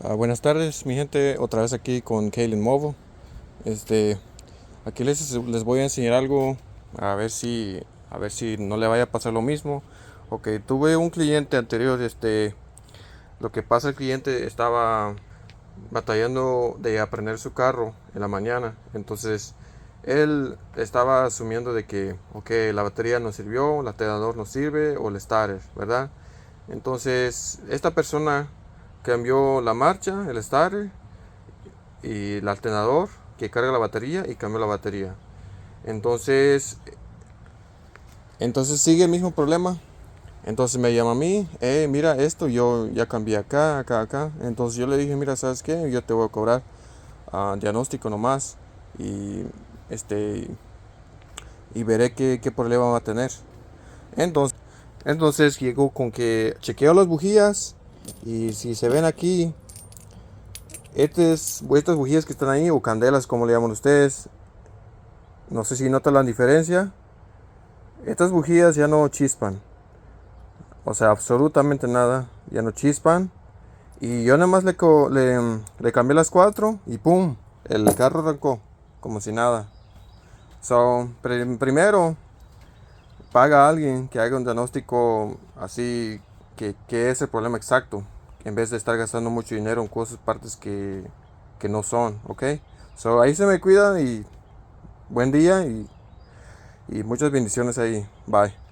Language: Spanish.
Buenas tardes, mi gente, otra vez aquí con Kalen Movo. Este, Aquí les voy a enseñar algo, a ver si no le vaya a pasar lo mismo. Ok, tuve un cliente anterior, lo que pasa, el cliente estaba batallando de aprender su carro en la mañana. Entonces, él estaba asumiendo de que, ok, la batería no sirvió, el alternador no sirve o el starter, ¿verdad? Entonces, esta persona cambió la marcha, el starter y el alternador que carga la batería y cambió la batería. Entonces, entonces sigue el mismo problema. Entonces me llama a mí, mira esto, yo ya cambié acá, acá, acá. Entonces yo le dije, mira, ¿sabes qué? Yo te voy a cobrar diagnóstico nomás y este y veré qué problema va a tener. Entonces, entonces llegó con que chequeo las bujías y si se ven aquí, estas bujías que están ahí o candelas como le llaman ustedes, no sé si notan la diferencia. Estas bujías ya no chispan, o sea, absolutamente nada, ya no chispan. Y yo nada más le cambié las cuatro y ¡pum! El carro arrancó, como si nada. Primero, paga a alguien que haga un diagnóstico así, que es el problema exacto, en vez de estar gastando mucho dinero en cosas, partes que no son, ¿ok? Ahí se me cuida y buen día y muchas bendiciones ahí. Bye.